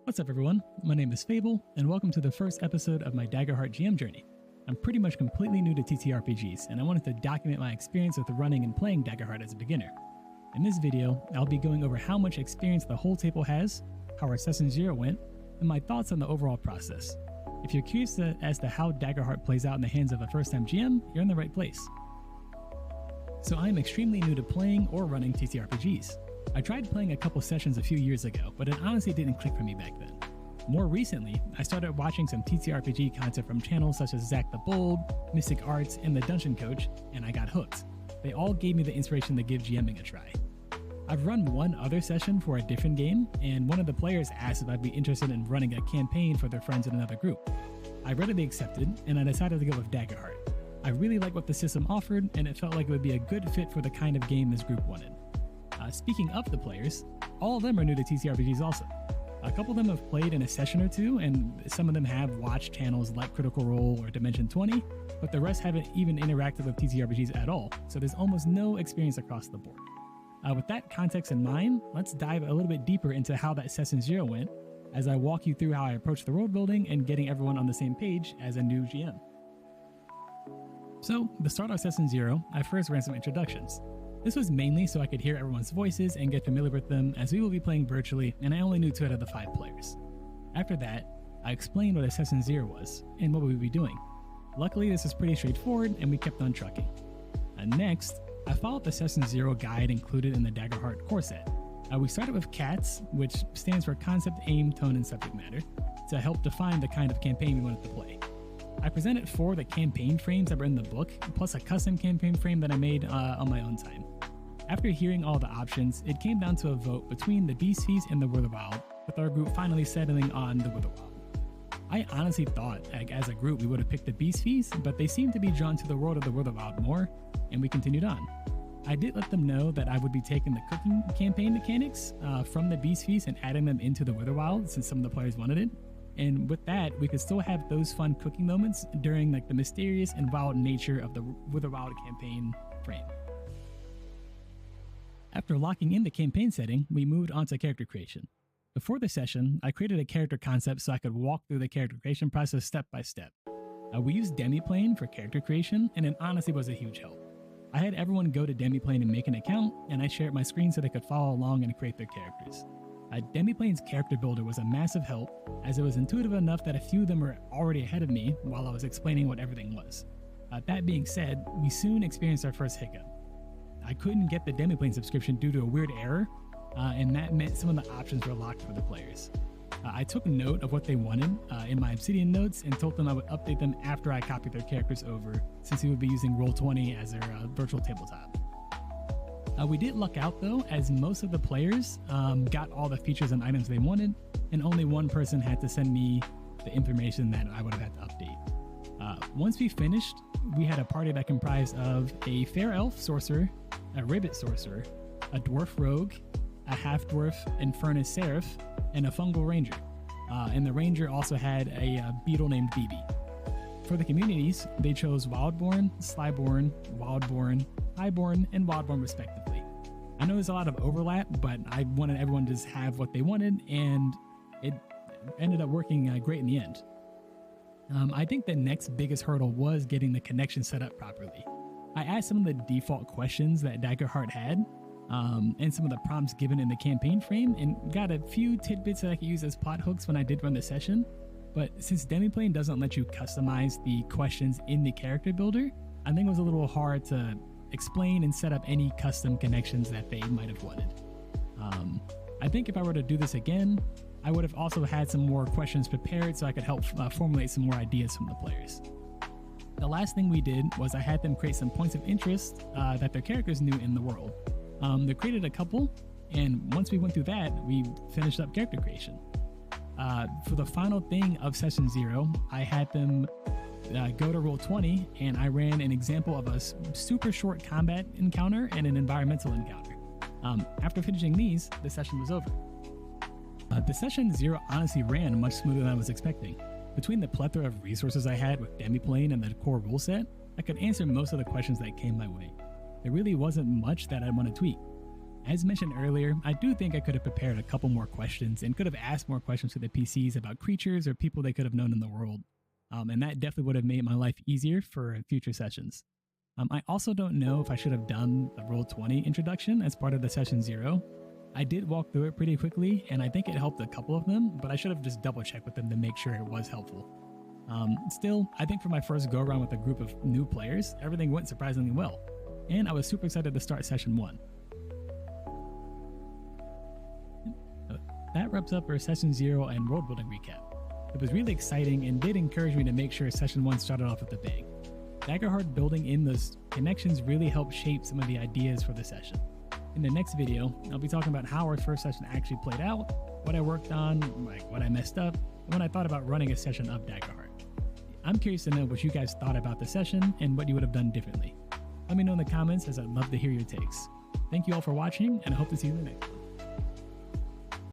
What's up everyone, my name is Fable, and welcome to the first episode of my Daggerheart GM journey. I'm pretty much completely new to TTRPGs, and I wanted to document my experience with running and playing Daggerheart as a beginner. In this video, I'll be going over how much experience the whole table has, how our Session 0 went, and my thoughts on the overall process. If you're curious as to how Daggerheart plays out in the hands of a first-time GM, you're in the right place. So I am extremely new to playing or running TTRPGs. I tried playing a couple sessions a few years ago, but it honestly didn't click for me back then. More recently, I started watching some TTRPG content from channels such as Zach the Bold, Mystic Arts, and The Dungeon Coach, and I got hooked. They all gave me the inspiration to give GMing a try. I've run one other session for a different game, and one of the players asked if I'd be interested in running a campaign for their friends in another group. I readily accepted, and I decided to go with Daggerheart. I really liked what the system offered, and it felt like it would be a good fit for the kind of game this group wanted. Speaking of the players, all of them are new to TTRPGs also. A couple of them have played in a session or two, and some of them have watched channels like Critical Role or Dimension 20, but the rest haven't even interacted with TTRPGs at all, so there's almost no experience across the board. With that context in mind, let's dive a little bit deeper into how that Session 0 went, as I walk you through how I approached the world building and getting everyone on the same page as a new GM. So, to start our Session 0, I first ran some introductions. This was mainly so I could hear everyone's voices and get familiar with them, as we will be playing virtually and I only knew 2 out of the 5 players. After that, I explained what a Session 0 was and what we would be doing. Luckily this was pretty straightforward and we kept on trucking. Next, I followed the Session 0 guide included in the Daggerheart core set. We started with CATS, which stands for Concept, Aim, Tone, and Subject Matter, to help define the kind of campaign we wanted to play. I presented 4 of the campaign frames that were in the book, plus a custom campaign frame that I made on my own time. After hearing all the options, it came down to a vote between the Beast Feast and the Witherwild, with our group finally settling on the Witherwild. I honestly thought, as a group, we would have picked the Beast Feast, but they seemed to be drawn to the world of the Witherwild more, and we continued on. I did let them know that I would be taking the cooking campaign mechanics from the Beast Feast and adding them into the Witherwild, since some of the players wanted it. And with that, we could still have those fun cooking moments during the mysterious and wild nature of the Witherwild campaign frame. After locking in the campaign setting, we moved on to character creation. Before the session, I created a character concept so I could walk through the character creation process step by step. We used Demiplane for character creation, and it honestly was a huge help. I had everyone go to Demiplane and make an account, and I shared my screen so they could follow along and create their characters. Demiplane's character builder was a massive help, as it was intuitive enough that a few of them were already ahead of me while I was explaining what everything was. That being said, we soon experienced our first hiccup. I couldn't get the Demiplane subscription due to a weird error, and that meant some of the options were locked for the players. I took note of what they wanted in my Obsidian notes and told them I would update them after I copied their characters over, since we would be using Roll20 as their virtual tabletop. We did luck out though, as most of the players got all the features and items they wanted, and only one person had to send me the information that I would have had to update. Once we finished, we had a party that comprised of a fair elf sorcerer, a ribbit sorcerer, a dwarf rogue, a half-dwarf infernus seraph, and a fungal ranger. And the ranger also had a beetle named BB. For the communities, they chose Wildborn, Slyborn, Wildborn, Highborn, and Wildborn respectively. I know there's a lot of overlap, but I wanted everyone to just have what they wanted, and it ended up working great in the end. I think the next biggest hurdle was getting the connection set up properly. I asked some of the default questions that Daggerheart had, and some of the prompts given in the campaign frame, and got a few tidbits that I could use as plot hooks when I did run the session. But since Demiplane doesn't let you customize the questions in the character builder, I think it was a little hard to explain and set up any custom connections that they might have wanted. I think if I were to do this again, I would have also had some more questions prepared so I could help formulate some more ideas from the players. The last thing we did was I had them create some points of interest that their characters knew in the world. They created a couple, and once we went through that, we finished up character creation. For the final thing of Session 0, I had them go to Roll20, and I ran an example of a super short combat encounter and an environmental encounter. After finishing these, the session was over. The Session 0 honestly ran much smoother than I was expecting. Between the plethora of resources I had with Demiplane and the core rule set, I could answer most of the questions that came my way. There really wasn't much that I'd want to tweak. As mentioned earlier, I do think I could have prepared a couple more questions and could have asked more questions to the PCs about creatures or people they could have known in the world. And that definitely would have made my life easier for future sessions. I also don't know if I should have done the Roll20 introduction as part of the session 0. I did walk through it pretty quickly, and I think it helped a couple of them, but I should have just double checked with them to make sure it was helpful. Still, I think for my first go around with a group of new players, everything went surprisingly well, and I was super excited to start session 1. That wraps up our session 0 and world building recap. It was really exciting and did encourage me to make sure session 1 started off with a bang. Daggerheart building in those connections really helped shape some of the ideas for the session. In the next video, I'll be talking about how our first session actually played out, what I worked on, like what I messed up, and what I thought about running a session of Daggerheart. I'm curious to know what you guys thought about the session and what you would have done differently. Let me know in the comments, as I'd love to hear your takes. Thank you all for watching, and I hope to see you in the next one.